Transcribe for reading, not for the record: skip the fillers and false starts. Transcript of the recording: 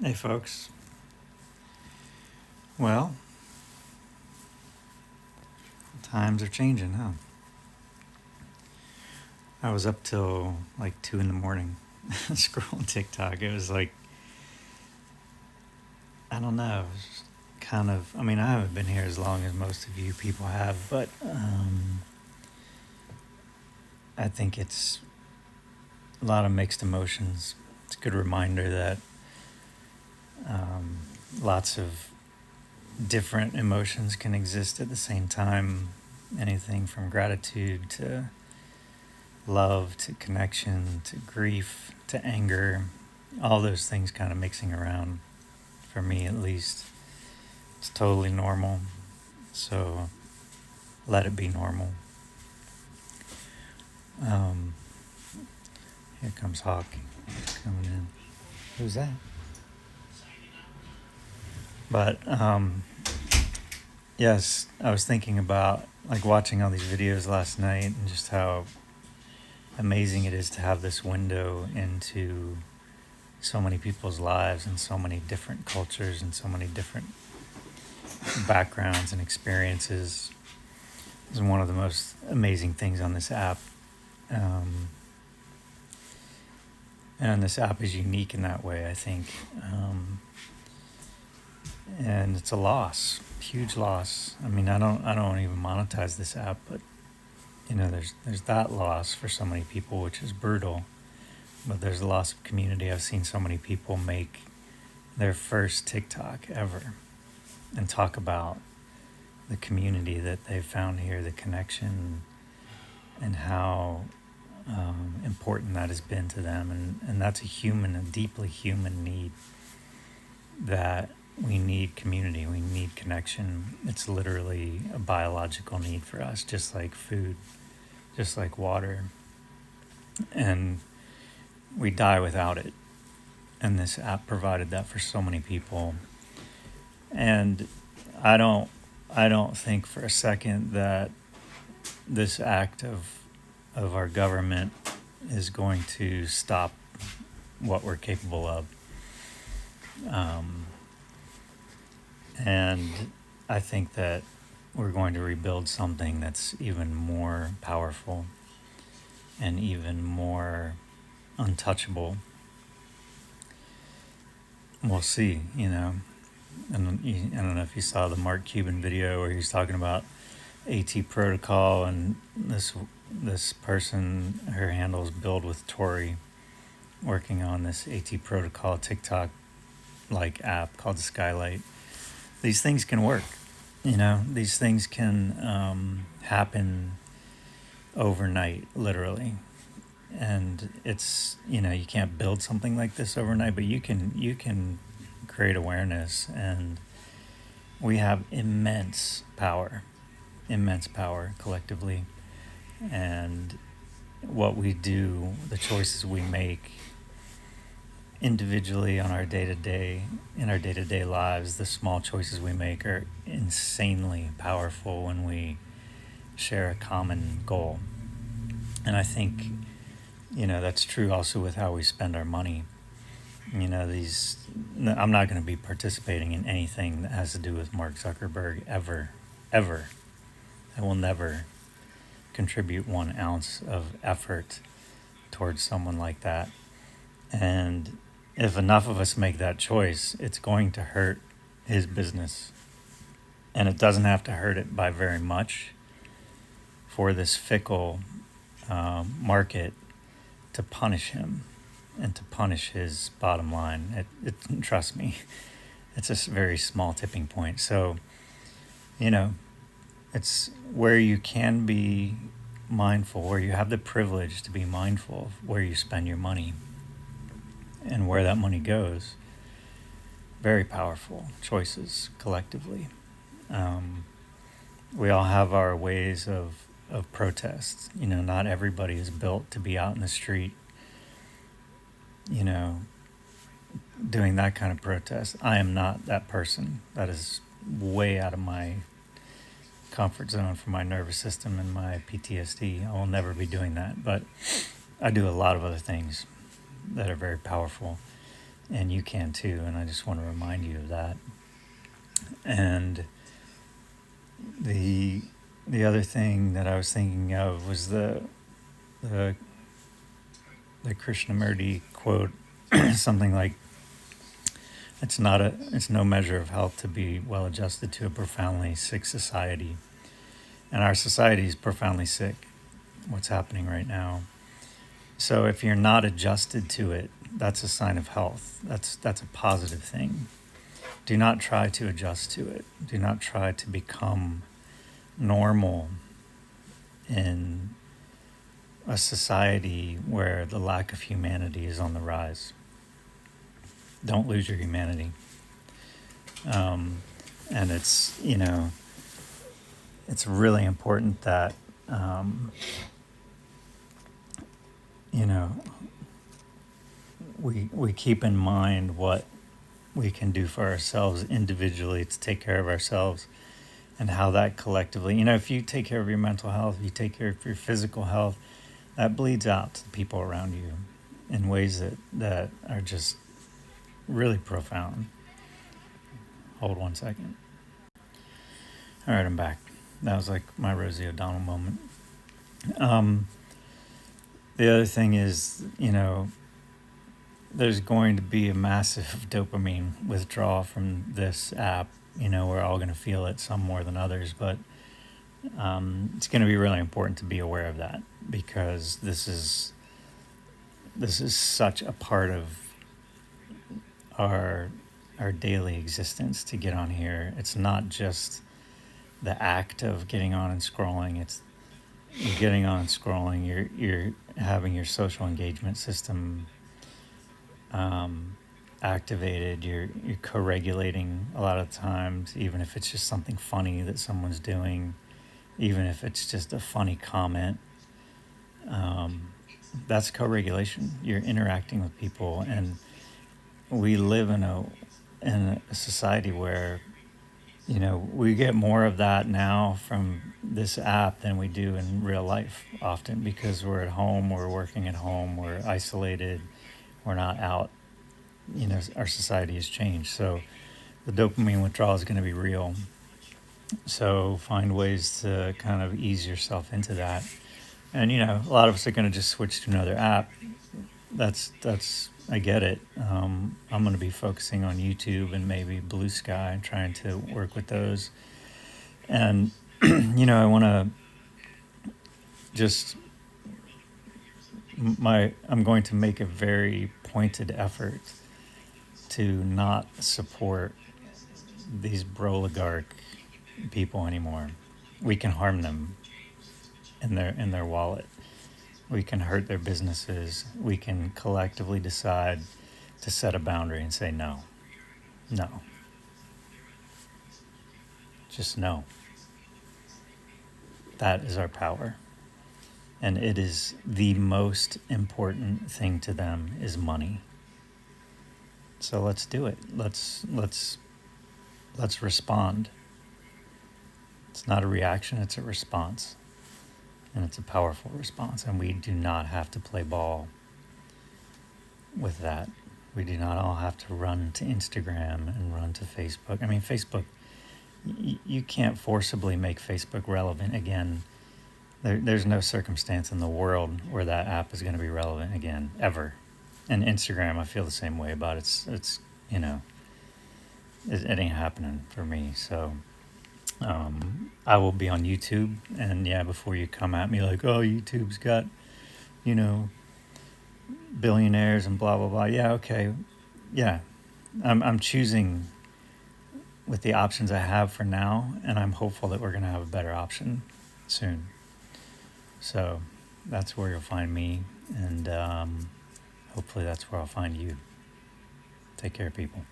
Hey, folks. Well, times are changing, huh? I was up till like 2 in the morning scrolling TikTok. It was like, I don't know, it was just kind of, I mean, I haven't been here as long as most of you people have, but I think it's a lot of mixed emotions. It's a good reminder that lots of different emotions can exist at the same time. Anything from gratitude to love to connection to grief to anger, all those things kind of mixing around, for me at least. It's totally normal, so let it be normal. Um, Here comes Hawk coming in. Who's that? But yes, I was thinking about like watching all these videos last night and just how amazing it is to have this window into so many people's lives and so many different cultures and so many different backgrounds and experiences. Is one of the most amazing things on this app. And this app is unique in that way, I think. And it's a loss, huge loss. I mean, I don't even monetize this app, but there's that loss for so many people, which is brutal. But there's a loss of community. I've seen so many people make their first TikTok ever and talk about the community that they've found here, the connection, and how important that has been to them. And that's a deeply human need, that we need community, we need connection. It's literally a biological need for us, just like food, just like water. And we die without it. And this app provided that for so many people. And I don't think for a second that this act of our government is going to stop what we're capable of. And I think that we're going to rebuild something that's even more powerful and even more untouchable. We'll see, And I don't know if you saw the Mark Cuban video where he's talking about AT protocol, and this person, her handle is billed with Tori, working on this AT protocol TikTok like app called the Skylight. These things can work, these things can happen overnight, literally. And it's, you can't build something like this overnight, but you can create awareness. And we have immense power collectively. And what we do, the choices we make individually in our day-to-day lives, the small choices we make are insanely powerful when we share a common goal. And I think, that's true also with how we spend our money. I'm not going to be participating in anything that has to do with Mark Zuckerberg ever. I will never contribute 1 ounce of effort towards someone like that. And if enough of us make that choice, it's going to hurt his business. And it doesn't have to hurt it by very much for this fickle market to punish him and to punish his bottom line. Trust me, it's a very small tipping point. So, it's where you can be mindful, where you have the privilege to be mindful of where you spend your money and where that money goes. Very powerful choices collectively. We all have our ways of protest. Not everybody is built to be out in the street, doing that kind of protest. I am not that person. That is way out of my comfort zone for my nervous system and my PTSD. I will never be doing that. But I do a lot of other things that are very powerful. and you can too. And I just want to remind you of that. And the other thing that I was thinking of was the Krishnamurti quote, something like, it's no measure of health to be well adjusted to a profoundly sick society. And our society is profoundly sick, what's happening right now. So if you're not adjusted to it, that's a sign of health. That's a positive thing. Do not try to adjust to it. Do not try to become normal in a society where the lack of humanity is on the rise. Don't lose your humanity. And it's, it's really important that, we keep in mind what we can do for ourselves individually to take care of ourselves, and how that collectively, if you take care of your mental health, you take care of your physical health, that bleeds out to the people around you in ways that are just really profound. Hold 1 second. All right, I'm back. That was like my Rosie O'Donnell moment. The other thing is, there's going to be a massive dopamine withdrawal from this app. We're all going to feel it, some more than others, but it's going to be really important to be aware of that, because this is such a part of our daily existence to get on here. It's not just the act of getting on and scrolling. It's you're getting on and scrolling. You're having your social engagement system activated. You're co-regulating a lot of times, even if it's just something funny that someone's doing, even if it's just a funny comment. That's co-regulation. You're interacting with people, and we live in a society where we get more of that now from this app than we do in real life, often because we're at home, we're working at home, we're isolated, we're not out. Our society has changed, so the dopamine withdrawal is going to be real. So find ways to kind of ease yourself into that. And a lot of us are going to just switch to another app. That's I get it. I'm going to be focusing on YouTube and maybe Blue Sky, trying to work with those. And I want to just I'm going to make a very pointed effort to not support these broligarch people anymore. We can harm them in their wallet. We can hurt their businesses. We can collectively decide to set a boundary and say no. Just no. That is our power. And it is the most important thing to them is money. So let's do it. Let's respond. It's not a reaction, it's a response. And it's a powerful response. And we do not have to play ball with that. We do not all have to run to Instagram and run to Facebook. I mean, Facebook, you can't forcibly make Facebook relevant again. There's no circumstance in the world where that app is going to be relevant again, ever. And Instagram, I feel the same way about it. It's it ain't happening for me. So I will be on YouTube, and before you come at me like, oh, YouTube's got, billionaires and blah, blah, blah. Yeah, okay. Yeah. I'm choosing with the options I have for now, and I'm hopeful that we're going to have a better option soon. So that's where you'll find me, and hopefully that's where I'll find you. Take care, people.